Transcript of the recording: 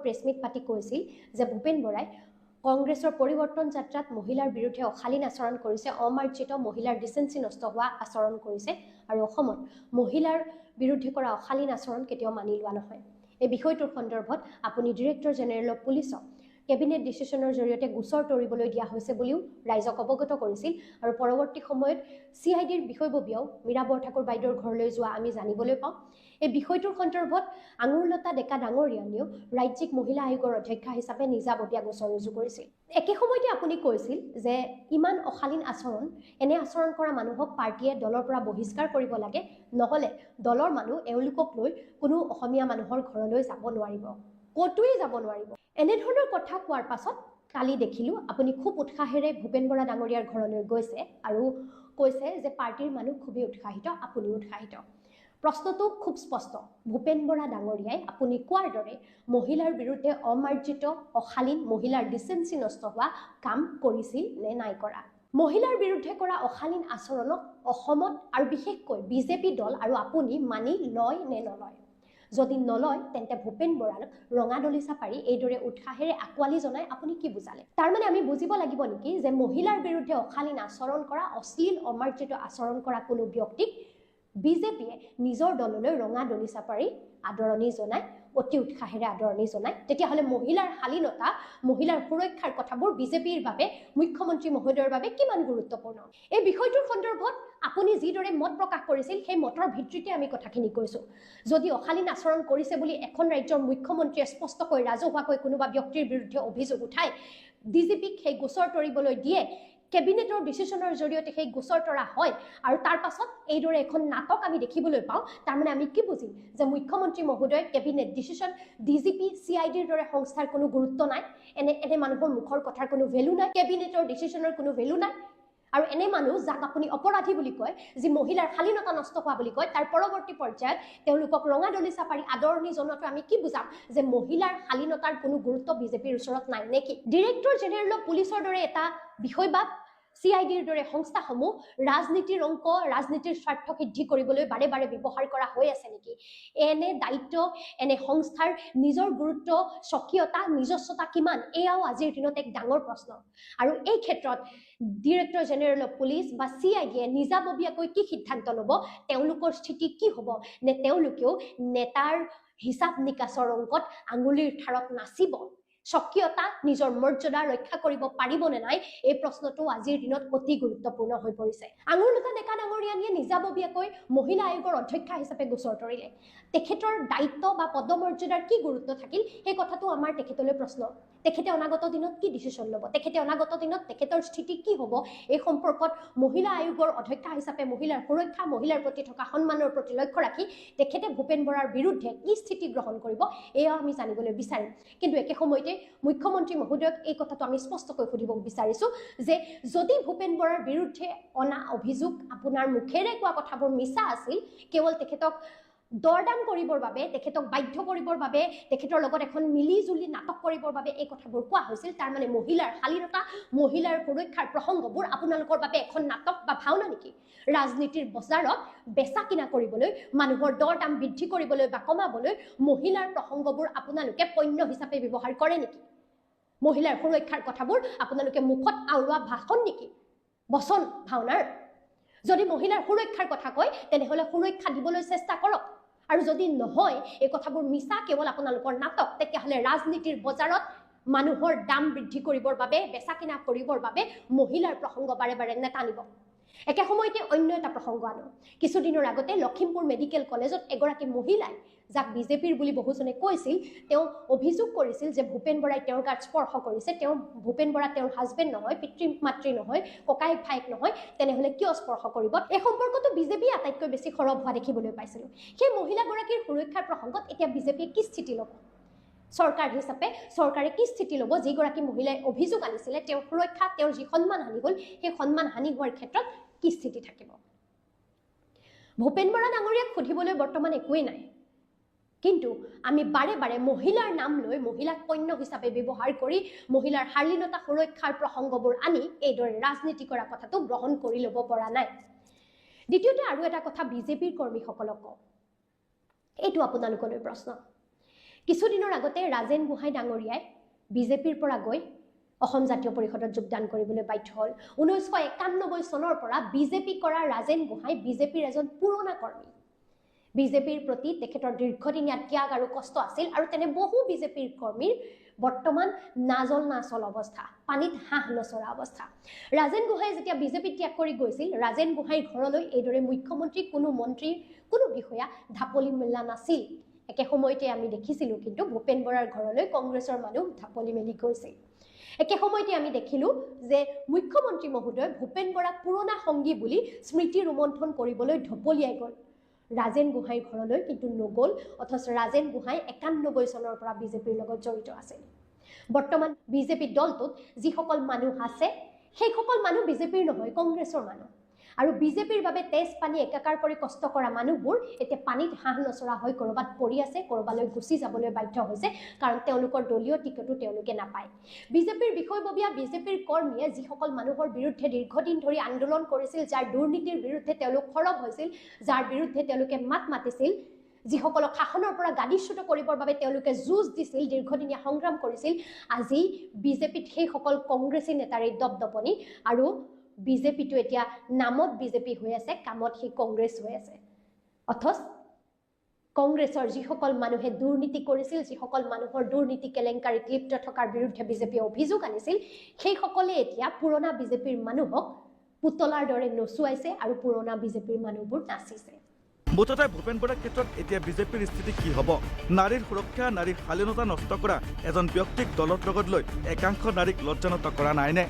Press meat পাতি কৈছিল যে ভূপেন বৰাই কংগ্ৰেছৰ পৰিৱৰ্তন যাত্ৰাত মহিলাৰ বিৰুদ্ধে অশালীন আচৰণ কৰিছে, অমাৰ্জিত মহিলাৰ ডিচেন্সি নষ্ট হোৱা আচৰণ কৰিছে আৰু অসমত মহিলাৰ বিৰুদ্ধে কৰা অশালীন আচৰণ কেতিয়াও মানি লোৱা নহয়। এই বিষয়টোৰ সন্দৰ্ভত আপুনি ডিৰেক্টৰ জেনেৰেল অফ পুলিচক কেবিনেট ডিচিশ্যনৰ জৰিয়তে গোচৰ তৰিবলৈ দিয়া হৈছে বুলিও ৰাইজক অৱগত কৰিছিল আৰু পৰৱৰ্তী সময়ত CIDৰ বিষয়ববীয়াও মীৰা বৰঠাকুৰ বাইদেউৰ ঘৰলৈ যোৱা আমি জানিবলৈ পাওঁ। এই বিষয়টোৰ সন্দৰ্ভত আঙুৰলতা ডেকা ডাঙৰীয়ানীয়েও ৰাজ্যিক মহিলা আয়োগৰ অধ্যক্ষা হিচাপে নিজাববীয়া গোচৰ ৰুজু কৰিছিল। একে সময়তে আপুনি কৈছিল যে ইমান অশালীন আচৰণ, এনে আচৰণ কৰা মানুহক পাৰ্টীয়ে দলৰ পৰা বহিষ্কাৰ কৰিব লাগে, নহ'লে দলৰ মানুহ এওঁলোকক লৈ কোনো অসমীয়া মানুহৰ ঘৰলৈ যাব নোৱাৰিব, ক'তোৱে যাব নোৱাৰিব। এনেধৰণৰ কথা কোৱাৰ পাছত কালি দেখিলোঁ আপুনি খুব উৎসাহেৰে ভূপেন বৰা ডাঙৰীয়াৰ ঘৰলৈ গৈছে আৰু কৈছে যে পাৰ্টীৰ মানুহ খুবেই উৎসাহিত, আপুনিও উৎসাহিত। প্ৰশ্নটো খুব স্পষ্ট, ভূপেন বৰা ডাঙৰীয়াই আপুনি কোৱাৰ দৰে মহিলাৰ বিৰুদ্ধে অমাৰ্জিত অশালীন মহিলাৰ ডিচেন্সি নষ্ট হোৱা কাম কৰিছিল নে নাই কৰা? মহিলাৰ বিৰুদ্ধে কৰা অশালীন আচৰণক অসমত আৰু বিশেষকৈ বিজেপি দল আৰু আপুনি মানি লয় নে নলয়? যদি নলয় তেন্তে ভূপেন বৰাক ৰঙা দলিচা পাৰি এইদৰে উৎসাহেৰে আঁকোৱালি জনাই আপুনি কি বুজালে? তাৰমানে আমি বুজিব লাগিব নেকি যে মহিলাৰ বিৰুদ্ধে অশালীন আচৰণ কৰা, অশ্লীল অমাৰ্জিত আচৰণ কৰা কোনো ব্যক্তিক বিজেপিয়ে নিজৰ দললৈ ৰঙা দলিচা পাৰি আদৰণি জনায়, অতি উৎসাহেৰে আদৰণি জনায়, তেতিয়াহ'লে মহিলাৰ শালীনতা, মহিলাৰ সুৰক্ষাৰ কথাবোৰ বিজেপিৰ বাবে, মুখ্যমন্ত্ৰী মহোদয়ৰ বাবে কিমান গুৰুত্বপূৰ্ণ? এই বিষয়টোৰ সন্দৰ্ভত আপুনি যিদৰে মত প্ৰকাশ কৰিছিল সেই মতৰ ভিত্তিতে আমি কথাখিনি কৈছোঁ। যদি অশালীন আচৰণ কৰিছে বুলি এখন ৰাজ্যৰ মুখ্যমন্ত্ৰীয়ে স্পষ্টকৈ ৰাজহুৱাকৈ কোনোবা ব্যক্তিৰ বিৰুদ্ধে অভিযোগ উঠায়, DGPক সেই গোচৰ তৰিবলৈ দিয়ে, কেবিনেটৰ ডিচিশ্যনৰ জৰিয়তে সেই গোচৰ তৰা হয় আৰু তাৰ পাছত এইদৰে এখন নাটক আমি দেখিবলৈ পাওঁ, তাৰমানে আমি কি বুজিম যে মুখ্যমন্ত্ৰী মহোদয়, কেবিনেট ডিচিশ্যন, DGP, CIDৰ দৰে সংস্থাৰ কোনো গুৰুত্ব নাই, এনে মানুহৰ মুখৰ কথাৰ কোনো ভেলু নাই, কেবিনেটৰ ডিচিশ্যনৰ কোনো ভেলু নাই, আৰু এনে মানুহ যাক আপুনি অপৰাধী বুলি কয়, যি মহিলাৰ শালীনতা নষ্ট হোৱা বুলি কয়, তাৰ পৰৱৰ্তী পৰ্যায়ত তেওঁলোকক ৰঙা দলিচা পাৰি আদৰণি জনোৱাটো আমি কি বুজাম যে মহিলাৰ শালীনতাৰ কোনো গুৰুত্ব বিজেপিৰ ওচৰত নাই নেকি? ডিৰেক্টৰ জেনেৰেল অফ পুলিচৰ দৰে এটা বিষয় বা CIDৰ দৰে সংস্থাসমূহ ৰাজনীতিৰ অংক, ৰাজনীতিৰ স্বাৰ্থ সিদ্ধি কৰিবলৈ বাৰে বাৰে ব্যৱহাৰ কৰা হৈ আছে নেকি? এনে দায়িত্ব, এনে সংস্থাৰ নিজৰ গুৰুত্ব, স্বকীয়তা, নিজস্বতা কিমান, এয়াও আজিৰ দিনত এক ডাঙৰ প্ৰশ্ন। আৰু এই ক্ষেত্ৰত ডিৰেক্টৰ জেনেৰেল অফ পুলিচ বা CIDয়ে নিজাববীয়াকৈ কি সিদ্ধান্ত ল'ব, তেওঁলোকৰ স্থিতি কি হ'ব, নে তেওঁলোকেও নেতাৰ হিচাপ নিকাচৰ অংকত আঙুলিৰ ঠাৰত নাচিব? স্বকীয়তা, নিজৰ মৰ্যাদা ৰক্ষা কৰিব পাৰিব নে নাই, এই প্ৰশ্নটো আজিৰ দিনত অতি গুৰুত্বপূৰ্ণ হৈ পৰিছে। আঙুৰলতা ডেকা ডাঙৰীয়ানীয়ে নিজাববীয়াকৈ মহিলা আয়োগৰ অধ্যক্ষা হিচাপে গোচৰ তৰিলে। তেখেতৰ দায়িত্ব বা পদমৰ্যাদাৰ কি গুৰুত্ব থাকিল সেই কথাটো আমাৰ তেখেতলৈ প্ৰশ্ন। তেখেতে অনাগত দিনত কি ডিচিশ্যন ল'ব, তেখেতে অনাগত দিনত তেখেতৰ স্থিতি কি হ'ব, এই সম্পৰ্কত মহিলা আয়োগৰ অধ্যক্ষা হিচাপে মহিলাৰ সুৰক্ষা, মহিলাৰ প্ৰতি থকা সন্মানৰ প্ৰতি লক্ষ্য ৰাখি তেখেতে ভূপেন বৰাৰ বিৰুদ্ধে কি স্থিতি গ্ৰহণ কৰিব, এয়া আমি জানিবলৈ বিচাৰিম। কিন্তু একে সময়তে মুখ্যমন্ত্ৰী মহোদয়ক এই কথাটো আমি স্পষ্টকৈ সুধিব বিচাৰিছোঁ যে যদি ভূপেন বৰাৰ বিৰুদ্ধে অনা অভিযোগ, আপোনাৰ মুখেৰে কোৱা কথাবোৰ মিছা আছিল, কেৱল তেখেতক দৰদাম কৰিবৰ বাবে, তেখেতক বাধ্য কৰিবৰ বাবে, তেখেতৰ লগত এখন মিলি জুলি নাটক কৰিবৰ বাবে এই কথাবোৰ কোৱা হৈছিল, তাৰমানে মহিলাৰ শালীনতা, মহিলাৰ সুৰক্ষাৰ প্ৰসংগবোৰ আপোনালোকৰ বাবে এখন নাটক বা ভাওনা নেকি? ৰাজনীতিৰ বজাৰত বেচা কিনা কৰিবলৈ, মানুহৰ দৰদাম বৃদ্ধি কৰিবলৈ বা কমাবলৈ মহিলাৰ প্ৰসংগবোৰ আপোনালোকে পণ্য হিচাপে ব্যৱহাৰ কৰে নেকি? মহিলাৰ সুৰক্ষাৰ কথাবোৰ আপোনালোকে মুখত আওৰোৱা ভাষণ নেকি? বচন ভাওনাৰ? যদি মহিলাৰ সুৰক্ষাৰ কথা কয় তেনেহ'লে সুৰক্ষা দিবলৈ চেষ্টা কৰক, আৰু যদি নহয় এই কথাবোৰ মিছা, কেৱল আপোনালোকৰ নাটক, তেতিয়াহ'লে ৰাজনীতিৰ বজাৰত মানুহৰ দাম বৃদ্ধি কৰিবৰ বাবে, বেচা কিনা কৰিবৰ বাবে মহিলাৰ প্ৰসংগ বাৰে বাৰে নেটানিব। একে সময়তে অন্য এটা প্ৰসংগ আনো। কিছুদিনৰ আগতে লখিমপুৰ মেডিকেল কলেজত এগৰাকী মহিলাই, যাক বিজেপিৰ বুলি বহুজনে কৈছিল, তেওঁ অভিযোগ কৰিছিল যে ভূপেন বৰাই তেওঁৰ গাত স্পৰ্শ কৰিছে। তেওঁ ভূপেন বৰা তেওঁৰ হাজবেণ্ড নহয়, পিতৃ মাতৃ নহয়, ককায়েক ভায়েক নহয়, তেনেহ'লে কিয় স্পৰ্শ কৰিব? এই সম্পৰ্কটো বিজেপি আটাইতকৈ বেছি সৰব হোৱা দেখিবলৈ পাইছিলোঁ। সেই মহিলাগৰাকীৰ সুৰক্ষাৰ প্ৰসংগত এতিয়া বিজেপিয়ে কি স্থিতি ল'ব? চৰকাৰ হিচাপে চৰকাৰে কি স্থিতি ল'ব? যিগৰাকী মহিলাই অভিযোগ আনিছিলে, তেওঁৰ সুৰক্ষা, তেওঁৰ যি সন্মান হানি হ'ল, সেই সন্মান হানি হোৱাৰ ক্ষেত্ৰত কি স্থিতি থাকিব? ভূপেন বৰা ডাঙৰীয়াক সুধিবলৈ বৰ্তমান একোৱেই নাই, কিন্তু আমি বাৰে বাৰে মহিলাৰ নাম লৈ, মহিলাক পণ্য হিচাপে ব্যৱহাৰ কৰি, মহিলাৰ শালীনতা সুৰক্ষাৰ প্ৰসংগবোৰ আনি এইদৰে ৰাজনীতি কৰা কথাটো গ্ৰহণ কৰি ল'ব পৰা নাই। দ্বিতীয়তে আৰু এটা কথা বিজেপিৰ কৰ্মীসকলক কওঁ, এইটো আপোনালোকলৈ প্ৰশ্ন। কিছুদিনৰ আগতে ৰাজেন গোহাঁই ডাঙৰীয়াই বিজেপিৰ পৰা গৈ অসম জাতীয় পৰিষদত যোগদান কৰিবলৈ বাধ্য হ'ল 1991 চনৰ পৰা বিজেপি কৰা ৰাজেন গোহাঁই বিজেপিৰ এজন পুৰণা কৰ্মী বিজেপিৰ প্ৰতি তেখেতৰ দীৰ্ঘদিনীয়া ত্যাগ আৰু কষ্ট আছিল আৰু তেনে বহু বিজেপিৰ কৰ্মীৰ বৰ্তমান নাজল নাচল অৱস্থা পানীত হাঁহ নচৰা অৱস্থা ৰাজেন গোহাঁই যেতিয়া বিজেপি ত্যাগ কৰি গৈছিল ৰাজেন গোহাঁইৰ ঘৰলৈ এইদৰে মুখ্যমন্ত্ৰী কোনো মন্ত্ৰী কোনো বিষয়া ঢাপলি মেলা নাছিল একে সময়তে আমি দেখিছিলোঁ কিন্তু ভূপেন বৰাৰ ঘৰলৈ কংগ্ৰেছৰ মানুহ ঢাপলি মেলি গৈছিল একে সময়তে আমি দেখিলোঁ যে মুখ্যমন্ত্ৰী মহোদয় ভূপেন বৰাক পুৰণা সংগী বুলি স্মৃতি ৰোমন্থন কৰিবলৈ ঢপলিয়াই গ'ল ৰাজেন গোহাঁইৰ ঘৰলৈ কিন্তু নগ'ল অথচ ৰাজেন গোহাঁই 91 চনৰ পৰা বিজেপিৰ লগত জড়িত আছিল বৰ্তমান বিজেপি দলটোত যিসকল মানুহ আছে সেইসকল মানুহ বিজেপিৰ নহয় কংগ্ৰেছৰ মানুহ আৰু বিজেপিৰ বাবে তেজ পানী একাকাৰ কৰি কষ্ট কৰা মানুহবোৰ এতিয়া পানীত হাঁহ নচৰা হৈ কৰবাত পৰি আছে কৰবালৈ গুচি যাবলৈ বাধ্য হৈছে কাৰণ তেওঁলোকৰ দলীয় টিকটো তেওঁলোকে নাপায় বিজেপিৰ বিষয়ববীয়া বিজেপিৰ কৰ্মীয়ে যিসকল মানুহৰ বিৰুদ্ধে দীৰ্ঘদিন ধৰি আন্দোলন কৰিছিল যাৰ দুৰ্নীতিৰ বিৰুদ্ধে তেওঁলোক সৰব হৈছিল যাৰ বিৰুদ্ধে তেওঁলোকে মাত মাতিছিল যিসকলক শাসনৰ পৰা গাদীচ্যুত কৰিবৰ বাবে তেওঁলোকে যুঁজ দিছিল দীৰ্ঘদিনীয়া সংগ্ৰাম কৰিছিল আজি বিজেপিত সেইসকল কংগ্ৰেছী নেতাৰ দপদপনি আৰু বিজেপিটো এতিয়া নামত বিজেপি হৈ আছে কামত সেই কংগ্ৰেছ হৈ আছে অথচ কংগ্ৰেছৰ যিসকল মানুহে দুৰ্নীতি কৰিছিল যিসকল মানুহৰ দুৰ্নীতি কেলেংকাৰীত লিপ্ত থকাৰ বিৰুদ্ধে বিজেপিয়ে অভিযোগ আনিছিল সেইসকলে এতিয়া পুৰণা বিজেপিৰ মানুহক পুতলাৰ দৰে নচুৱাইছে আৰু পুৰণা বিজেপিৰ মানুহবোৰ নাচিছে মুঠতে ভূপেন বৰাৰ ক্ষেত্ৰত এতিয়া বিজেপিৰ স্থিতি কি হ'ব নাৰীৰ সুৰক্ষা নাৰীৰ শালীনতা নষ্ট কৰা এজন ব্যক্তিক দলত লগত লৈ একাংশ নাৰীক লজ্জানত কৰা নাইনে